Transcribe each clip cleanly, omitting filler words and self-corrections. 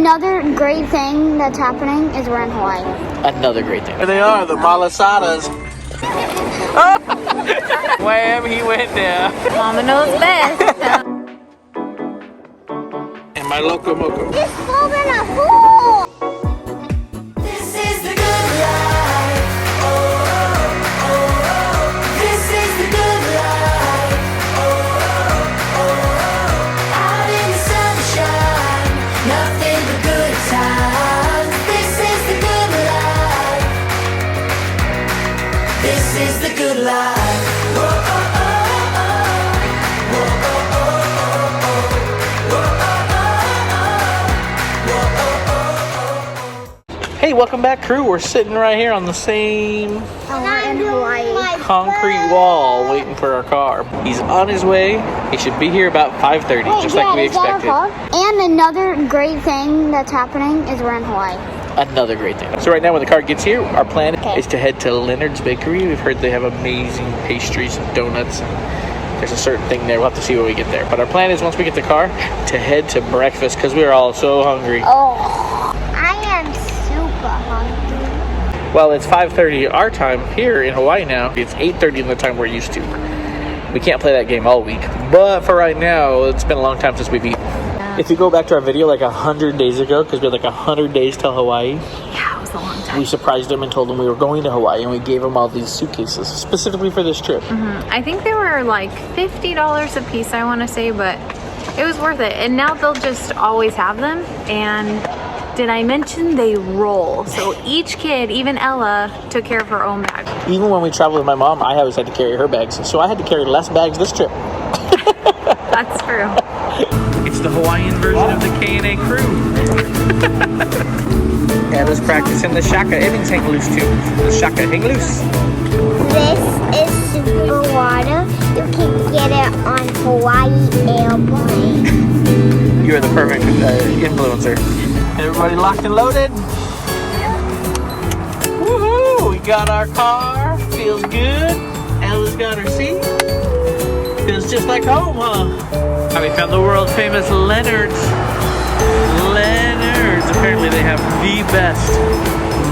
another great thing that's happening is we're in Hawaii. Another great thing. There they are, the Malasadas. Wham, he went down. Mama knows best. And my Loco Moco. It's full in a pool! This is the good life. Oh, oh, oh. This is the good life. Oh, oh, oh. Out in the sunshine, nothing but good times. This is the good life. This is the good life. Oh, oh, oh, oh. Oh, oh, oh, oh, oh. Hey, welcome back, crew. We're sitting right here on the same We're in Hawaii. concrete wall waiting for our car. He's on his way. He should be here about 5:30, just like we expected. And another great thing that's happening is we're in Hawaii. Another great thing. So right now when the car gets here, our plan is to head to Leonards Bakery. We've heard they have amazing pastries and donuts. There's a certain thing there. We'll have to see when we get there. But our plan is once we get the car to head to breakfast because we are all so hungry. Oh, I am super hungry. Well, it's 5:30 our time here in Hawaii now. It's 8:30 in the time we're used to. We can't play that game all week. But for right now, it's been a long time since we've eaten. If you go back to our video like 100 days ago, because we had like 100 days till Hawaii. Yeah, it was a long time. We surprised them and told them we were going to Hawaii, and we gave them all these suitcases specifically for this trip. I think they were like $50 a piece, I want to say, but it was worth it. And now they'll just always have them. And did I mention they roll? So each kid, even Ella, took care of her own bag. Even when we traveled with my mom, I always had to carry her bags. So I had to carry less bags this trip. That's true. It's the Hawaiian version of the K&A crew. Ella's practicing the shaka. Everything's hang loose too. The shaka, hang loose. This is super water. You can get it on Hawaii airplane. You are the perfect influencer. Everybody locked and loaded? Woohoo! We got our car. Feels good. Ella's got her seat. Feels just like home, huh? We found the world famous Leonards. Leonards. Apparently they have the best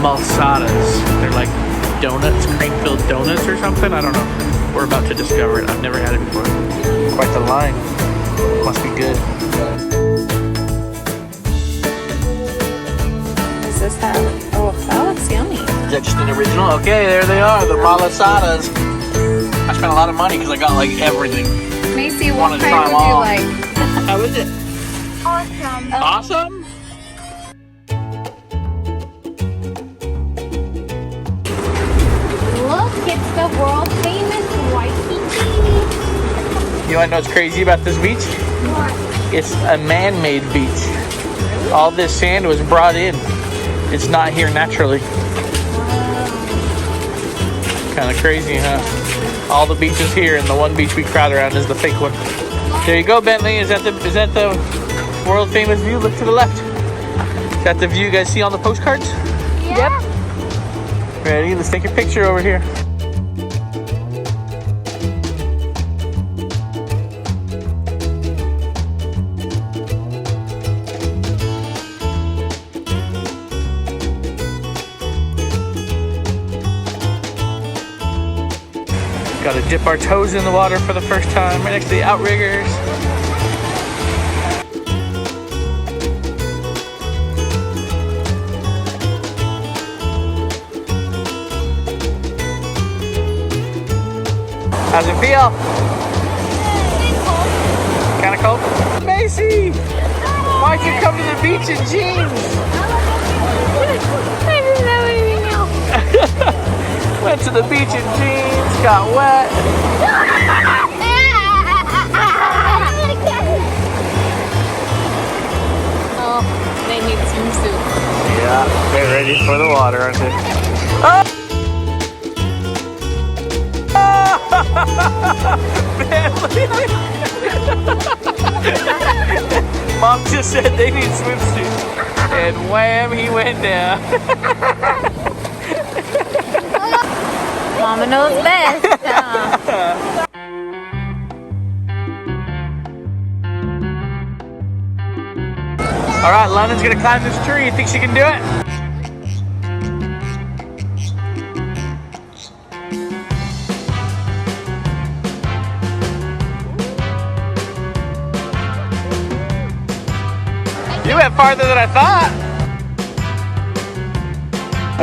Malasadas. They're like donuts, cream-filled donuts or something. I don't know. We're about to discover it. I've never had it before. Quite the line. Must be good. Does this have? Oh, that looks yummy. Is that just an original? Okay, there they are, the Malasadas. I spent a lot of money because I got like everything. Macy, Wanna what try kind them would you all. like? How is it? Awesome. Awesome? Look, it's the world famous Waikiki Beach. You want to know what's crazy about this beach? What? It's a man-made beach. All this sand was brought in. It's not here naturally. Kind of crazy, huh? All the beaches here, and the one beach we crowd around is the fake one. There you go, Bentley. Is that the world famous view? Look to the left. Is that the view you guys see on the postcards? Yeah. Yep. Ready? Let's take a picture over here. Got to dip our toes in the water for the first time, right next to the outriggers. How's it feel? Kind of cold? Macy! Why'd you come to the beach in jeans? I didn't know anything else. Went to the beach in jeans, got wet. Oh, they need some soup. Yeah, they're ready for the water, aren't they? Oh! Mom just said they need swimsuits. And wham, he went down. Mama knows best. All right, London's gonna climb this tree. You think she can do it? You went farther than I thought.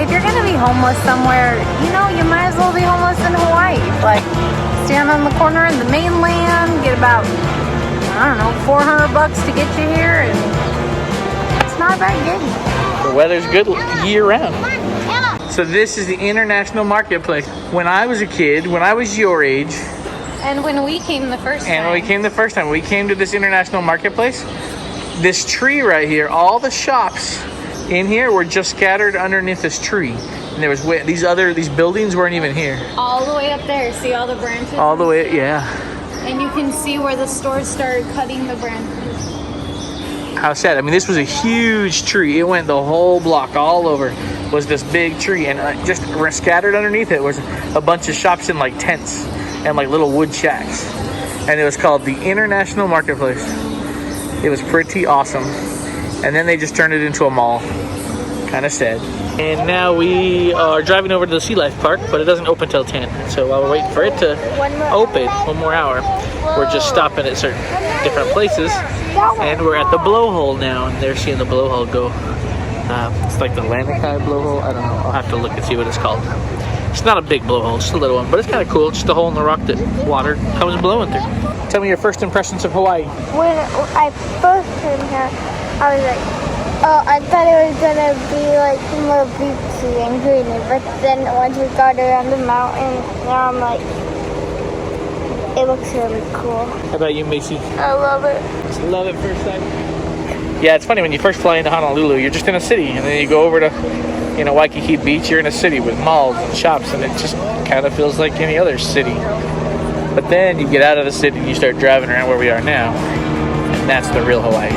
If you're gonna be homeless somewhere, you know, you might as well be homeless in Hawaii. Like, stand on the corner in the mainland, get about, I don't know, $400 to get you here, and it's not a bad gig. The weather's good year round. So this is the International Marketplace. When I was a kid, when I was your age, And when we came the first time. and when we came the first time, we came to this International Marketplace. This tree right here, all the shops in here were just scattered underneath this tree. And there was these buildings weren't even here. All the way up there, see all the branches? All the way, yeah. And you can see where the stores started cutting the branches. How sad. I mean, this was a huge tree. It went the whole block all over. Was this big tree, and just scattered underneath it was a bunch of shops in like tents and like little wood shacks. And it was called the International Marketplace. It was pretty awesome. And then they just turned it into a mall. Kind of sad. And now we are driving over to the Sea Life Park, but it doesn't open till 10. So while we're waiting for it to open, one more hour, we're just stopping at certain different places. And we're at the blowhole now, and they're seeing the blowhole go. It's like the Laie blowhole. I don't know. I'll have to look and see what it's called. It's not a big blowhole, just a little one, but it's kind of cool. Just a hole in the rock that water comes blowing through. Tell me your first impressions of Hawaii. When I first came here, I was like, oh, I thought it was gonna be like more beachy and greeny, but then once we got around the mountain, now I'm like, it looks really cool. How about you, Macy? I love it. Just love it first sight. Yeah, it's funny when you first fly into Honolulu, you're just in a city, and then you go over to, Waikiki Beach, you're in a city with malls and shops, and it just kind of feels like any other city. But then you get out of the city and you start driving around where we are now, and that's the real Hawaii.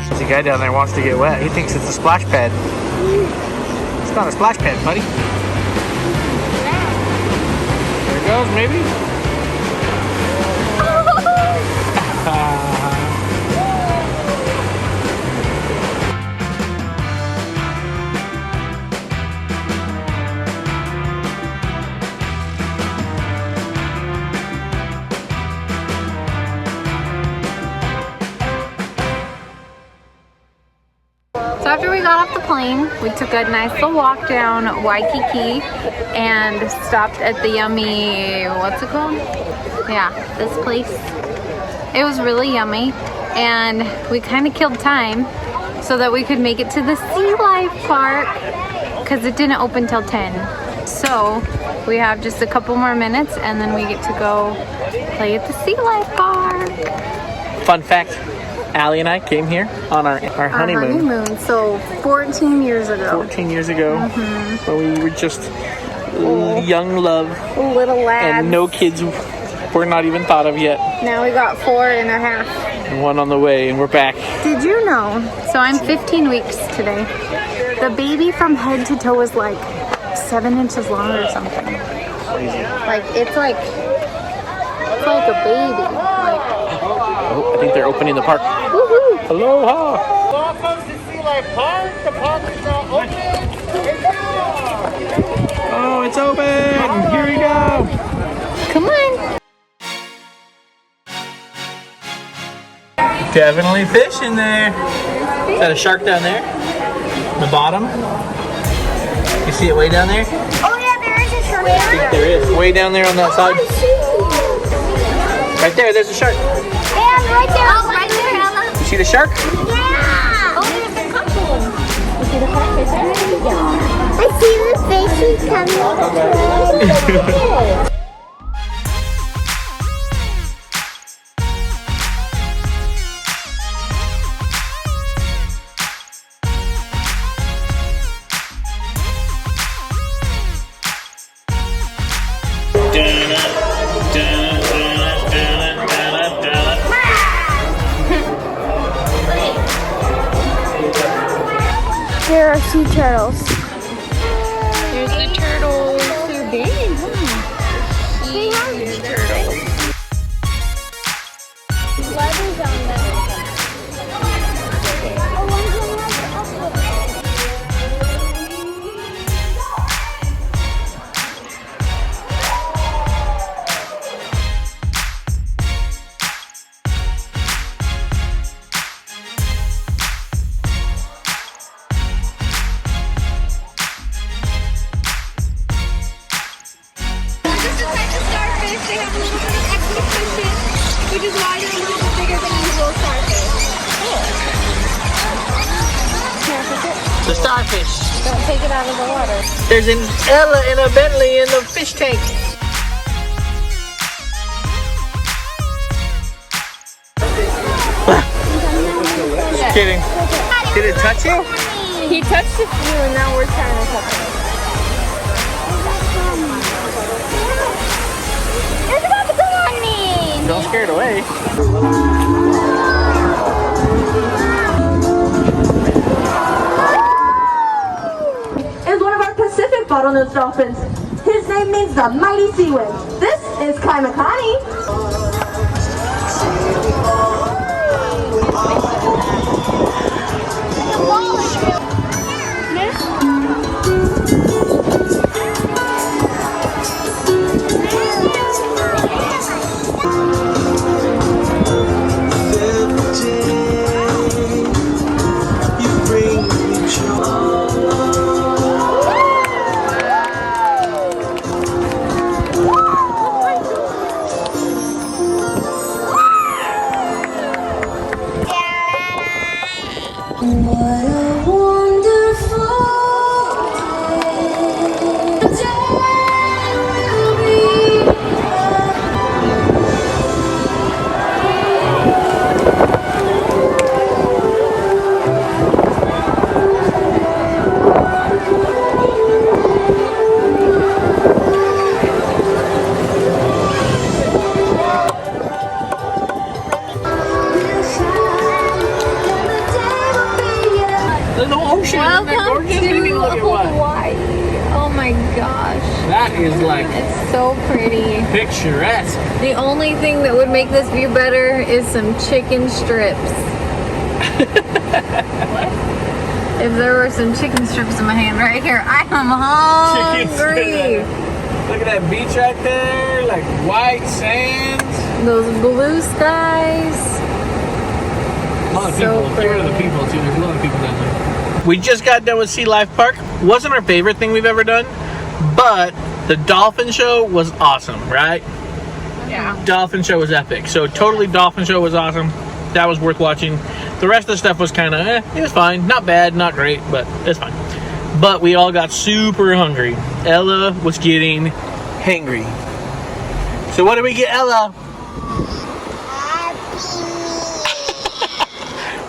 There's a guy down there who wants to get wet. He thinks it's a splash pad. It's not a splash pad, buddy. There it goes, maybe. So after we got off the plane, we took a nice little walk down Waikiki and stopped at the yummy, what's it called? Yeah, this place. It was really yummy, and we kind of killed time so that we could make it to the Sea Life Park because it didn't open till 10. So we have just a couple more minutes and then we get to go play at the Sea Life Park. Fun fact, Allie and I came here on our honeymoon. So 14 years ago. 14 years ago, when we were just young love Little lads. and no kids were not even thought of yet. Now we got 4.5. And one on the way, and we're back. Did you know? So I'm 15 weeks today. The baby from head to toe is like 7 inches long or something. Like it's like a baby. Like, Oh, I think they're opening the park. woohoo! Aloha! Welcome to Sea Life Park. The park is now open. Oh, it's open! Here we go! Come on. Definitely fish in there. Is that a shark down there? The bottom? You see it way down there? Oh yeah, there is a shark. I think there is. Way down there on that side. Right there, there's a shark. And right there, right there, Ella. You see the shark? Yeah. Oh, there's a couple. You see the shark right there? Yeah. I see the fishes coming. there are sea turtles. There's the turtles. They're big, huh? Huge turtles. Letters on them. Which is why they're a little bit bigger than usual starfish. The starfish. Don't take it out of the water. There's an Ella and a Bentley in the fish tank. Just kidding. Did it touch you? He touched a few and now we're trying to touch it. It's about to go on me! Don't scare it away. Is one of our Pacific bottlenose dolphins. His name means the mighty sea wind. This is Kaimakani. Welcome to Hawaii. Oh my gosh. That is like It's so pretty. picturesque. The only thing that would make this view better is some chicken strips. If there were some chicken strips in my hand right here, I am Chicken hungry. Look at that beach right there, like white sands. Those blue skies. A lot of So people. Get rid of the pretty. people too. There's a lot of people down there. We just got done with Sea Life Park. Wasn't our favorite thing we've ever done, but the dolphin show was awesome, right? Yeah. Dolphin show was epic. So totally dolphin show was awesome. That was worth watching. The rest of the stuff was kind of, it was fine. Not bad, not great, but it's fine. But we all got super hungry. Ella was getting hangry. So what did we get, Ella?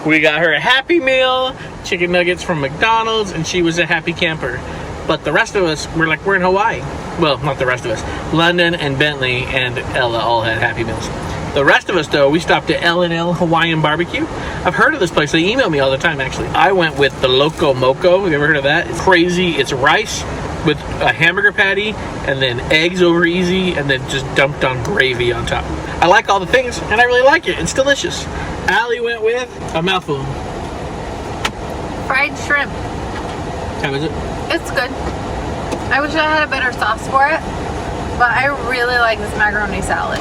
We got her a Happy Meal, chicken nuggets from McDonald's, and she was a happy camper. But the rest of us, we're in Hawaii. Well, not the rest of us. London and Bentley and Ella all had Happy Meals. The rest of us, though, we stopped at L&L Hawaiian Barbecue. I've heard of this place. They email me all the time, actually. I went with the Loco Moco. Have you ever heard of that? It's crazy. It's rice with a hamburger patty and then eggs over easy and then just dumped on gravy on top. I like all the things, and I really like it. It's delicious. Allie went with a mouthful. Fried shrimp. How is it? It's good. I wish I had a better sauce for it, but I really like this macaroni salad.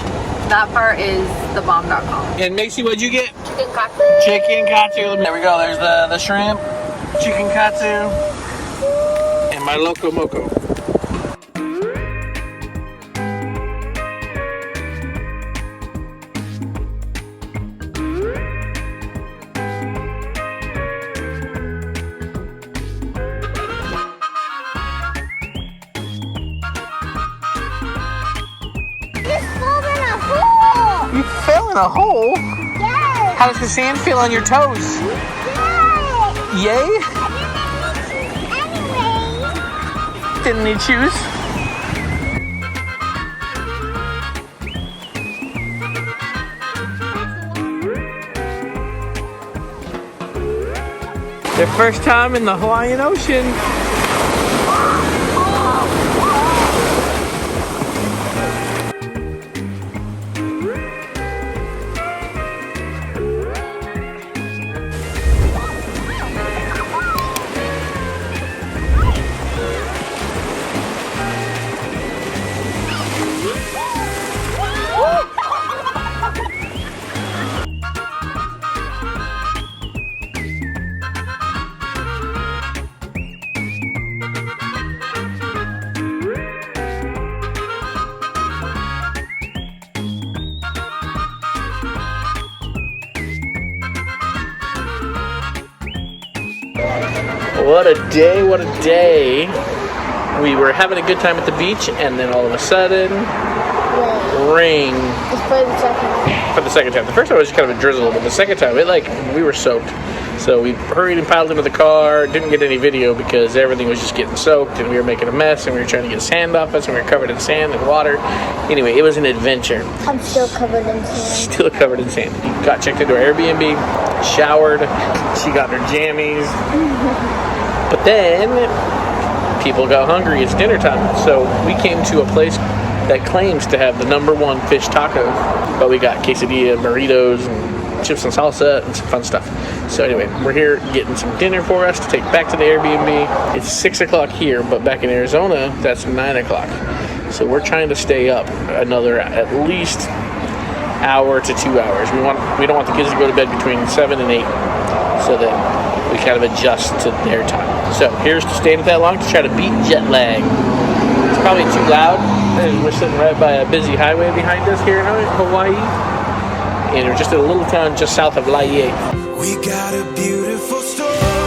That part is the bomb.com. And Macy, what'd you get? Chicken katsu. Chicken katsu. There we go. There's the shrimp, chicken katsu, and my Loco Moco. You fell in a hole? Yes! How does the sand feel on your toes? Yes! Yay? Anyway, Didn't need shoes. Their first time in the Hawaiian Ocean. What a day, what a day. We were having a good time at the beach, and then all of a sudden, rain. It's for the second. For the second time. The first time it was just kind of a drizzle, but the second time, we were soaked. So we hurried and paddled into the car, didn't get any video because everything was just getting soaked, and we were making a mess, and we were trying to get sand off us, and we were covered in sand and water. Anyway, it was an adventure. I'm still covered in sand. Still covered in sand. Got checked into our Airbnb, showered, she got her jammies. But then, people got hungry. It's dinner time. So we came to a place that claims to have the #1 fish taco. But we got quesadilla, burritos, and chips and salsa, and some fun stuff. So anyway, we're here getting some dinner for us to take back to the Airbnb. It's 6 o'clock here, but back in Arizona, that's 9 o'clock. So we're trying to stay up another at least hour to 2 hours. We don't want the kids to go to bed between 7 and 8, so that we kind of adjust to their time. So here's to staying that long to try to beat jet lag. It's probably too loud, and we're sitting right by a busy highway behind us here in Hawaii, and we're just in a little town just south of Laie. We got a beautiful story.